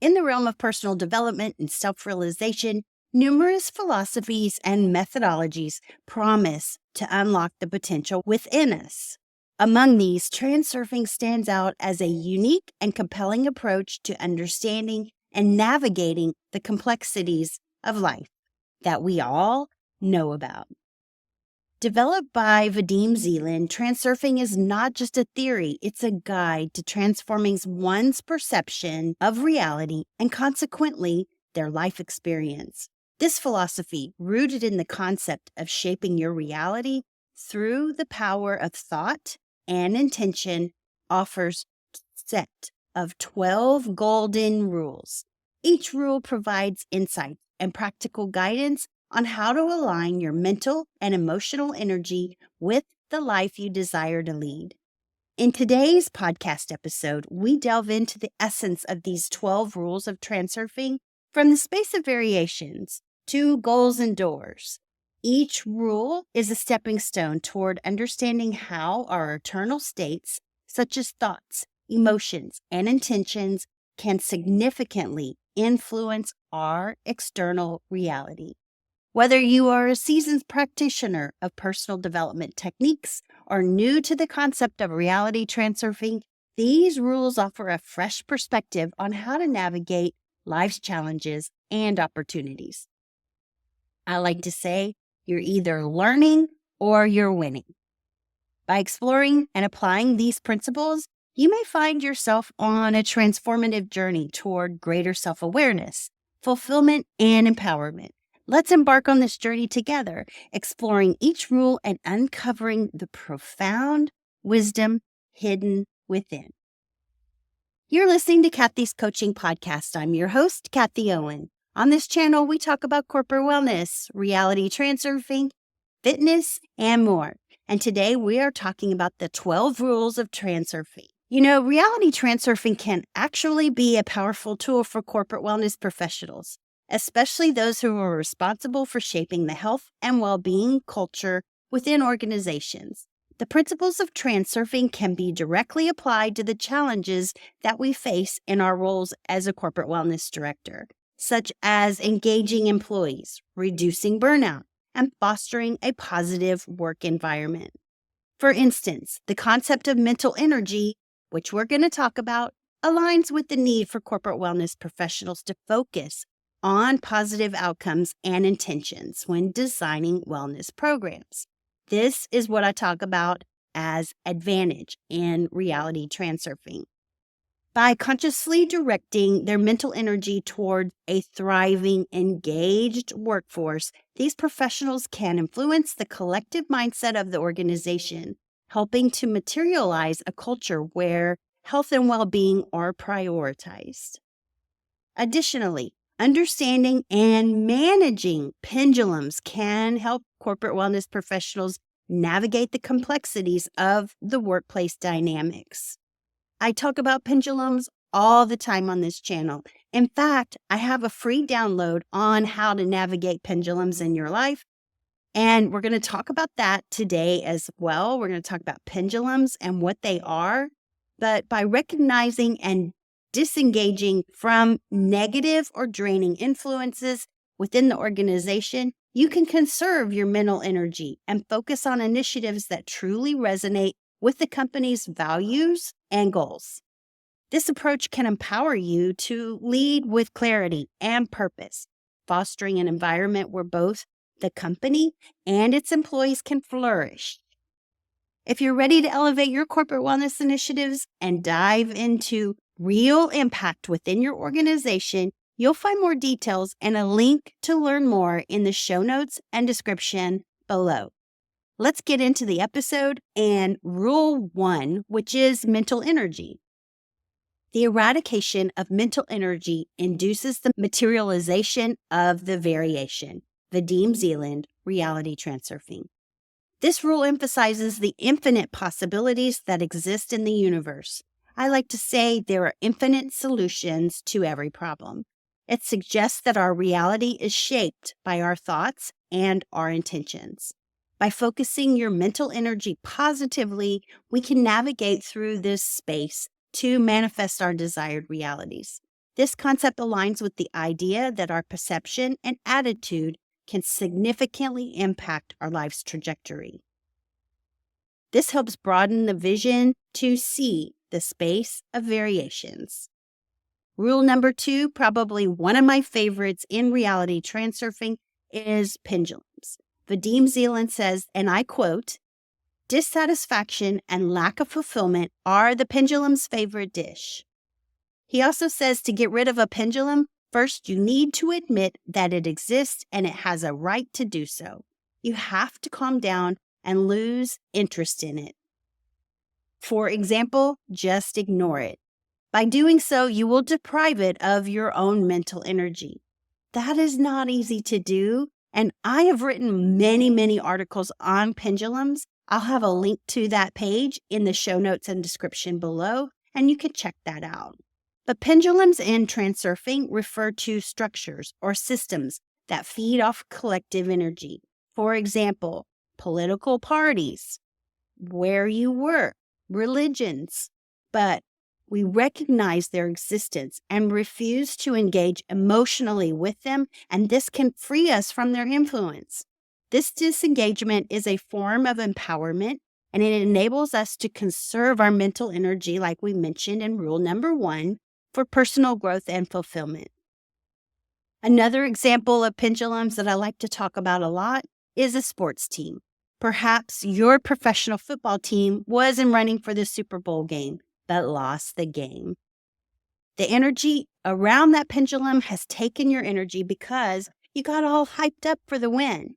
In the realm of personal development and self-realization, numerous philosophies and methodologies promise to unlock the potential within us. Among these, transurfing stands out as a unique and compelling approach to understanding and navigating the complexities of life that we all know about. Developed by Vadim Zeland, transurfing is not just a theory, it's a guide to transforming one's perception of reality and consequently their life experience. This philosophy, rooted in the concept of shaping your reality through the power of thought and intention, offers a set of 12 golden rules. Each rule provides insight and practical guidance on how to align your mental and emotional energy with the life you desire to lead. In today's podcast episode, we delve into the essence of these 12 rules of transurfing, from the space of variations to goals and doors. Each rule is a stepping stone toward understanding how our eternal states, such as thoughts, emotions, and intentions, can significantly influence our external reality. Whether you are a seasoned practitioner of personal development techniques or new to the concept of reality transurfing, these rules offer a fresh perspective on how to navigate life's challenges and opportunities. I like to say you're either learning or you're winning. By exploring and applying these principles, you may find yourself on a transformative journey toward greater self-awareness, fulfillment, and empowerment. Let's embark on this journey together, exploring each rule and uncovering the profound wisdom hidden within. You're listening to Kathie's Coaching Podcast. I'm your host, Kathie Owen. On this channel, we talk about corporate wellness, reality transurfing, fitness, and more. And today we are talking about the 12 rules of transurfing. You know, reality transurfing can actually be a powerful tool for corporate wellness professionals, especially those who are responsible for shaping the health and well-being culture within organizations. The principles of transurfing can be directly applied to the challenges that we face in our roles as a corporate wellness director, such as engaging employees, reducing burnout, and fostering a positive work environment. For instance, the concept of mental energy, which we're going to talk about, aligns with the need for corporate wellness professionals to focus on positive outcomes and intentions when designing wellness programs. This is what I talk about as advantage in reality transurfing. By consciously directing their mental energy toward a thriving, engaged workforce, these professionals can influence the collective mindset of the organization, helping to materialize a culture where health and well-being are prioritized. Additionally, understanding and managing pendulums can help corporate wellness professionals navigate the complexities of the workplace dynamics. I talk about pendulums all the time on this channel. In fact, I have a free download on how to navigate pendulums in your life, and we're going to talk about that today as well. We're going to talk about pendulums and what they are, but by recognizing and disengaging from negative or draining influences within the organization, you can conserve your mental energy and focus on initiatives that truly resonate with the company's values and goals. This approach can empower you to lead with clarity and purpose, fostering an environment where both the company and its employees can flourish. If you're ready to elevate your corporate wellness initiatives and dive into real impact within your organization, you'll find more details and a link to learn more in the show notes and description below. Let's get into the episode and rule 1, which is mental energy. The eradication of mental energy induces the materialization of the variation. Vadim Zeland, Reality Transurfing. This rule emphasizes the infinite possibilities that exist in the universe. I like to say there are infinite solutions to every problem. It suggests that our reality is shaped by our thoughts and our intentions. By focusing your mental energy positively, we can navigate through this space to manifest our desired realities. This concept aligns with the idea that our perception and attitude can significantly impact our life's trajectory. This helps broaden the vision to see the space of variations. Rule number 2, probably one of my favorites in reality transurfing, is pendulums. Vadim Zeland says, and I quote, "Dissatisfaction and lack of fulfillment are the pendulum's favorite dish." He also says to get rid of a pendulum, first you need to admit that it exists and it has a right to do so. You have to calm down and lose interest in it. For example, just ignore it. By doing so, you will deprive it of your own mental energy. That is not easy to do, and I have written many articles on pendulums. I'll have a link to that page in the show notes and description below, and you can check that out. But pendulums in transurfing refer to structures or systems that feed off collective energy. For example, political parties, where you work, religions. But we recognize their existence and refuse to engage emotionally with them, and this can free us from their influence. This disengagement is a form of empowerment, and it enables us to conserve our mental energy, like we mentioned in rule number 1, for personal growth and fulfillment. Another example of pendulums that I like to talk about a lot is a sports team. Perhaps your professional football team was in running for the Super Bowl game, but lost the game. The energy around that pendulum has taken your energy because you got all hyped up for the win.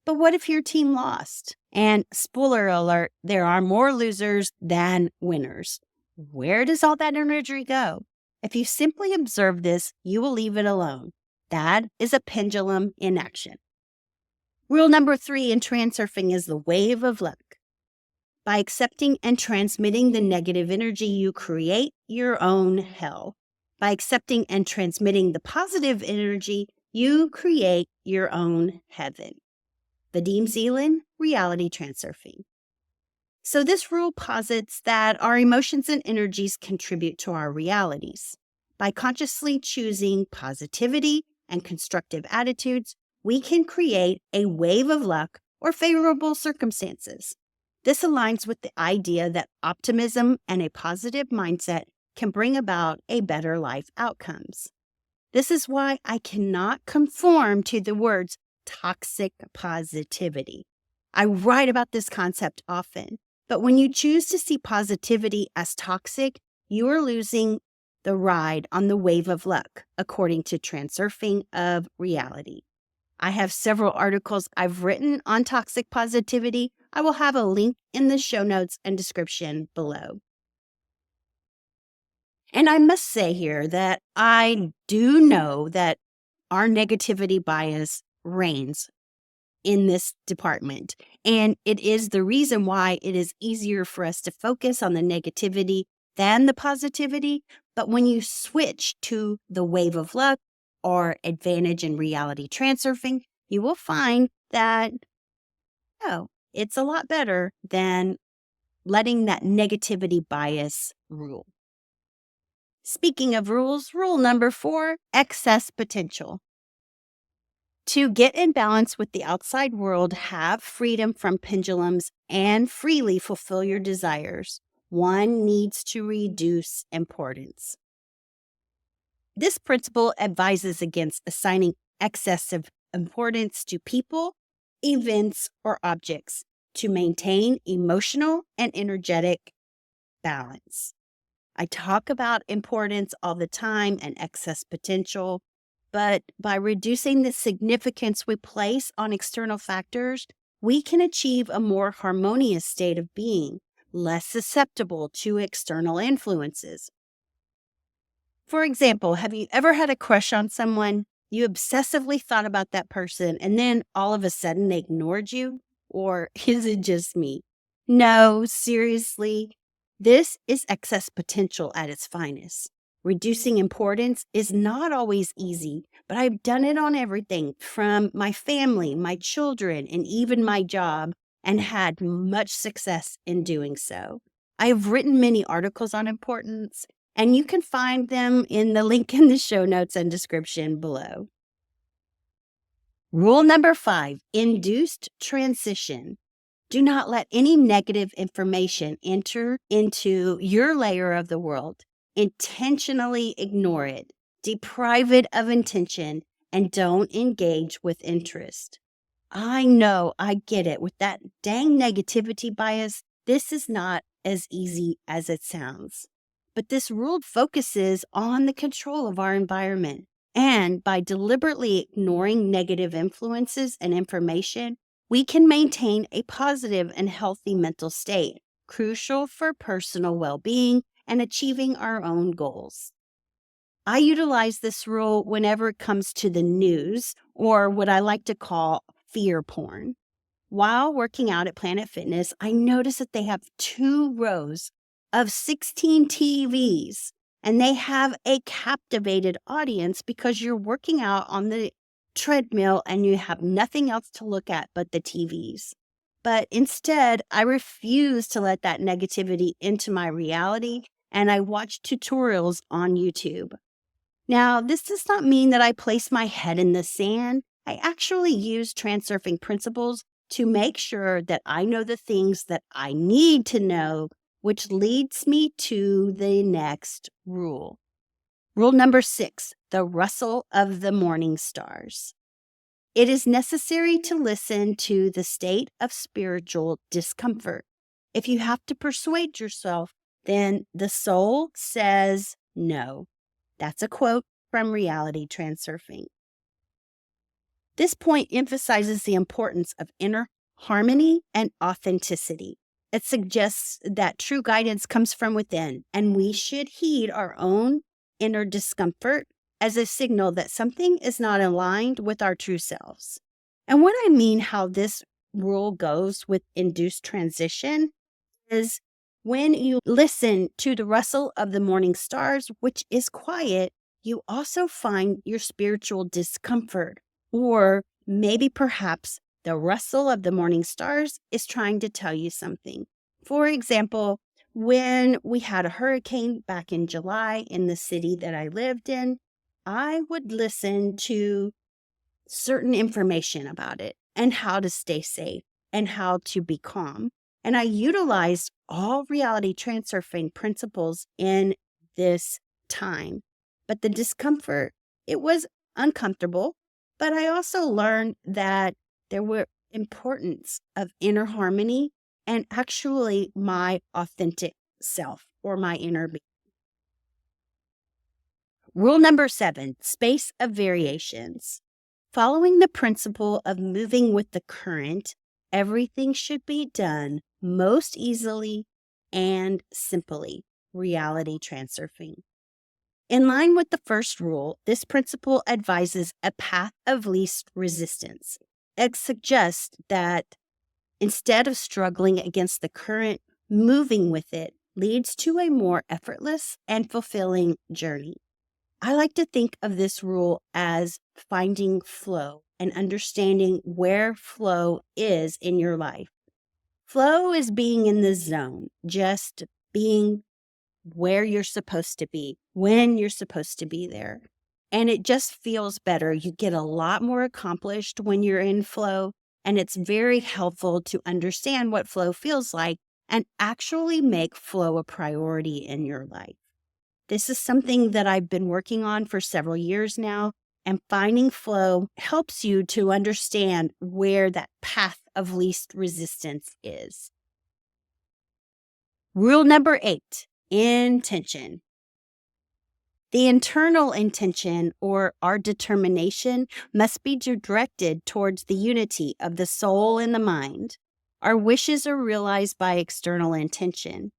But what if your team lost? And spoiler alert, there are more losers than winners. Where does all that energy go? If you simply observe this, you will leave it alone. That is a pendulum in action. Rule number 3 in transurfing is the wave of luck. By accepting and transmitting the negative energy, you create your own hell. By accepting and transmitting the positive energy, you create your own heaven. Vadim Zeland, Reality Transurfing. So this rule posits that our emotions and energies contribute to our realities. By consciously choosing positivity and constructive attitudes, we can create a wave of luck or favorable circumstances. This aligns with the idea that optimism and a positive mindset can bring about a better life outcomes. This is why I cannot conform to the words toxic positivity. I write about this concept often, but when you choose to see positivity as toxic, you are losing the ride on the wave of luck, according to Transurfing of Reality. I have several articles I've written on toxic positivity. I will have a link in the show notes and description below. And I must say here that I do know that our negativity bias reigns in this department. And it is the reason why it is easier for us to focus on the negativity than the positivity. But when you switch to the wave of luck or advantage in reality transurfing, you will find that, it's a lot better than letting that negativity bias rule. Speaking of rules, rule number 4, excess potential. To get in balance with the outside world, have freedom from pendulums, and freely fulfill your desires, one needs to reduce importance. This principle advises against assigning excessive importance to people, events, or objects to maintain emotional and energetic balance. I talk about importance all the time and excess potential, but by reducing the significance we place on external factors, we can achieve a more harmonious state of being, less susceptible to external influences. For example, have you ever had a crush on someone? You obsessively thought about that person, and then all of a sudden they ignored you? Or is it just me? No, seriously. This is excess potential at its finest. Reducing importance is not always easy, but I've done it on everything from my family, my children, and even my job, and had much success in doing so. I have written many articles on importance, And you can find them in the link in the show notes and description below. Rule number 5, induced transition. Do not let any negative information enter into your layer of the world. Intentionally ignore it, deprive it of intention, and don't engage with interest. I know, I get it. With that dang negativity bias, this is not as easy as it sounds. But this rule focuses on the control of our environment. And by deliberately ignoring negative influences and information, we can maintain a positive and healthy mental state, crucial for personal well-being and achieving our own goals. I utilize this rule whenever it comes to the news, or what I like to call fear porn. While working out at Planet Fitness, I noticed that they have 2 rows of 16 TVs, and they have a captivated audience because you're working out on the treadmill and you have nothing else to look at but the TVs. But instead, I refuse to let that negativity into my reality, and I watch tutorials on YouTube. Now, this does not mean that I place my head in the sand. I actually use transurfing principles to make sure that I know the things that I need to know, which leads me to the next rule. Rule number 6, the rustle of the morning stars. It is necessary to listen to the state of spiritual discomfort. If you have to persuade yourself, then the soul says no. That's a quote from Reality Transurfing. This point emphasizes the importance of inner harmony and authenticity. It suggests that true guidance comes from within, and we should heed our own inner discomfort as a signal that something is not aligned with our true selves. And what I mean how this rule goes with induced transition is when you listen to the rustle of the morning stars, which is quiet, you also find your spiritual discomfort, or maybe perhaps the rustle of the morning stars is trying to tell you something. For example, when we had a hurricane back in July in the city that I lived in, I would listen to certain information about it and how to stay safe and how to be calm. And I utilized all reality transurfing principles in this time. But the discomfort, it was uncomfortable, but I also learned that there were importance of inner harmony and actually my authentic self or my inner being. Rule number 7, space of variations. Following the principle of moving with the current, everything should be done most easily and simply. Reality Transurfing. In line with the first rule, this principle advises a path of least resistance. It suggests that instead of struggling against the current, moving with it leads to a more effortless and fulfilling journey. I like to think of this rule as finding flow and understanding where flow is in your life. Flow is being in the zone, just being where you're supposed to be, when you're supposed to be there. And it just feels better. You get a lot more accomplished when you're in flow, and it's very helpful to understand what flow feels like and actually make flow a priority in your life. This is something that I've been working on for several years now, and finding flow helps you to understand where that path of least resistance is. Rule number 8, intention. The internal intention, or our determination, must be directed towards the unity of the soul and the mind. Our wishes are realized by external intention.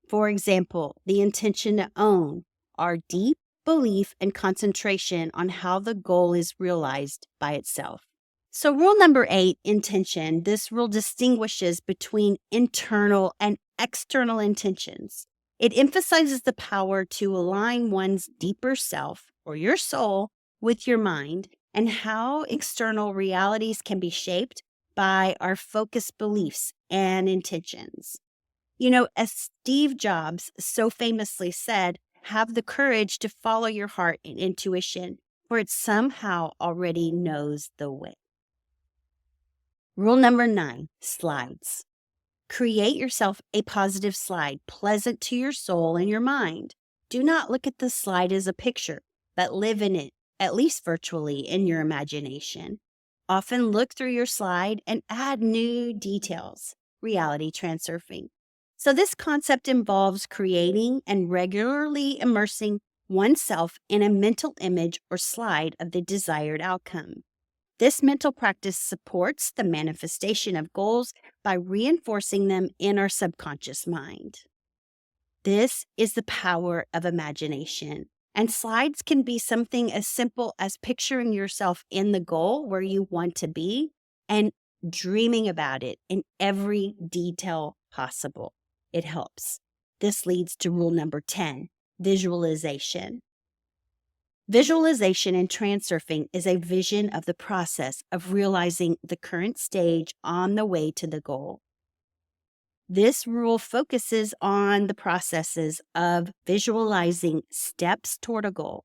For example, the intention to own, our deep belief and concentration on how the goal is realized by itself. So rule number 8, intention, this rule distinguishes between internal and external intentions. It emphasizes the power to align one's deeper self, or your soul, with your mind, and how external realities can be shaped by our focused beliefs and intentions. You know, as Steve Jobs so famously said, have the courage to follow your heart and intuition, for it somehow already knows the way. Rule number 9, slides. Create yourself a positive slide, pleasant to your soul and your mind. Do not look at the slide as a picture, but live in it, at least virtually, in your imagination. Often look through your slide and add new details. Reality Transurfing. So this concept involves creating and regularly immersing oneself in a mental image or slide of the desired outcome. This mental practice supports the manifestation of goals by reinforcing them in our subconscious mind. This is the power of imagination. And slides can be something as simple as picturing yourself in the goal where you want to be and dreaming about it in every detail possible. It helps. This leads to rule number 10, visualization. Visualization in transurfing is a vision of the process of realizing the current stage on the way to the goal. This rule focuses on the processes of visualizing steps toward a goal.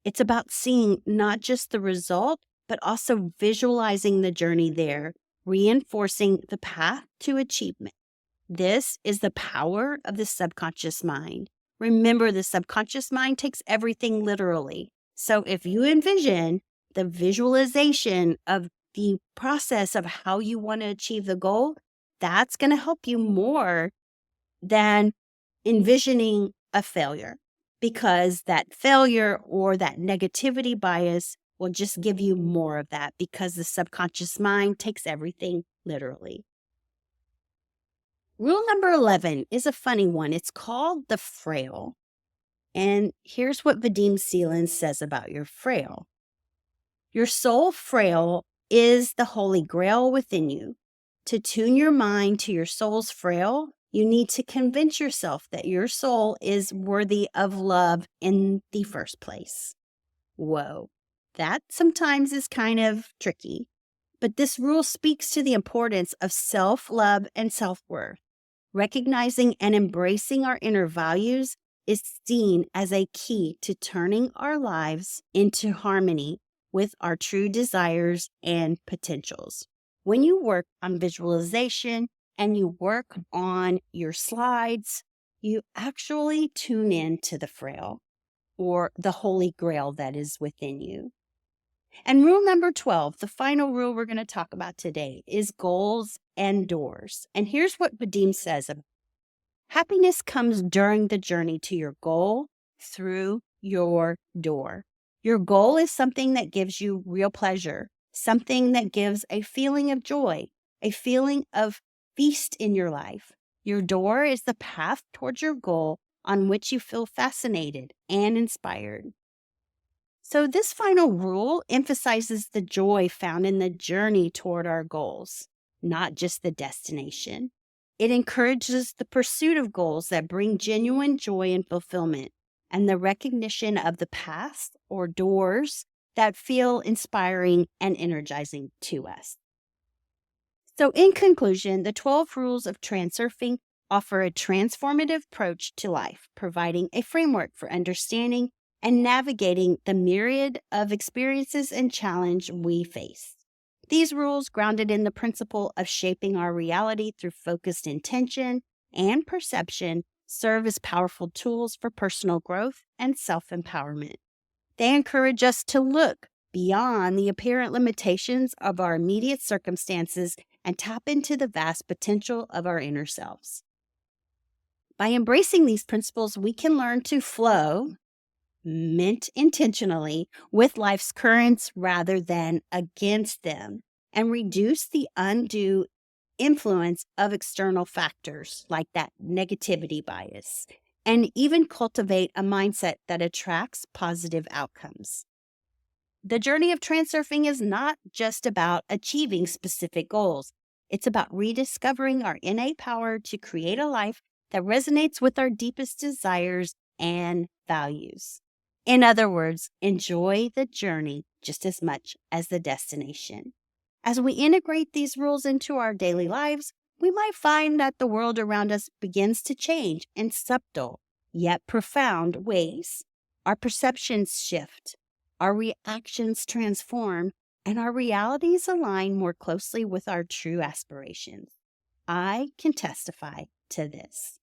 It's about seeing not just the result, but also visualizing the journey there, reinforcing the path to achievement. This is the power of the subconscious mind. Remember, the subconscious mind takes everything literally. So if you envision the visualization of the process of how you want to achieve the goal, that's going to help you more than envisioning a failure, because that failure or that negativity bias will just give you more of that, because the subconscious mind takes everything literally. Rule number 11 is a funny one. It's called the Fraile. And here's what Vadim Zeland says about your Fraile. Your soul Fraile is the holy grail within you. To tune your mind to your soul's Fraile, you need to convince yourself that your soul is worthy of love in the first place. Whoa, that sometimes is kind of tricky. But this rule speaks to the importance of self-love and self-worth. Recognizing and embracing our inner values is seen as a key to turning our lives into harmony with our true desires and potentials. When you work on visualization and you work on your slides, you actually tune in to the Fraile, or the holy grail that is within you. And rule number 12, the final rule we're going to talk about today, is goals and doors. And here's what Vadim says about it. Happiness comes during the journey to your goal through your door. Your goal is something that gives you real pleasure, something that gives a feeling of joy, a feeling of feast in your life. Your door is the path towards your goal on which you feel fascinated and inspired. So this final rule emphasizes the joy found in the journey toward our goals, not just the destination. It encourages the pursuit of goals that bring genuine joy and fulfillment, and the recognition of the paths or doors that feel inspiring and energizing to us. So in conclusion, the 12 rules of transurfing offer a transformative approach to life, providing a framework for understanding and navigating the myriad of experiences and challenges we face. These rules, grounded in the principle of shaping our reality through focused intention and perception, serve as powerful tools for personal growth and self-empowerment. They encourage us to look beyond the apparent limitations of our immediate circumstances and tap into the vast potential of our inner selves. By embracing these principles, we can learn to flow, meant intentionally, with life's currents rather than against them, and reduce the undue influence of external factors like that negativity bias, and even cultivate a mindset that attracts positive outcomes. The journey of transurfing is not just about achieving specific goals. It's about rediscovering our innate power to create a life that resonates with our deepest desires and values. In other words, enjoy the journey just as much as the destination. As we integrate these rules into our daily lives, we might find that the world around us begins to change in subtle yet profound ways. Our perceptions shift, our reactions transform, and our realities align more closely with our true aspirations. I can testify to this.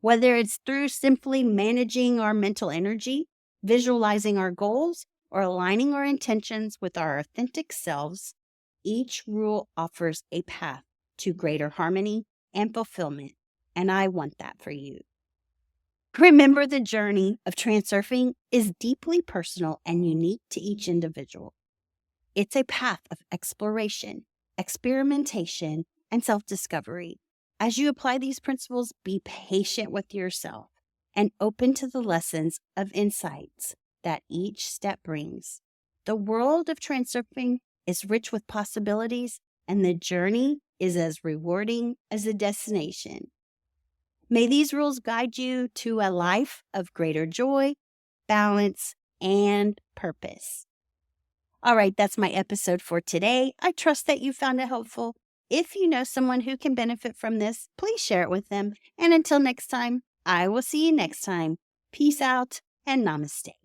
Whether it's through simply managing our mental energy, visualizing our goals, or aligning our intentions with our authentic selves, each rule offers a path to greater harmony and fulfillment, and I want that for you. Remember, the journey of transurfing is deeply personal and unique to each individual. It's a path of exploration, experimentation, and self-discovery. As you apply these principles, be patient with yourself and open to the lessons of insights that each step brings. The world of transurfing is rich with possibilities, and the journey is as rewarding as the destination. May these rules guide you to a life of greater joy, balance, and purpose. All right, that's my episode for today. I trust that you found it helpful. If you know someone who can benefit from this, please share it with them. And until next time, I will see you next time. Peace out and namaste.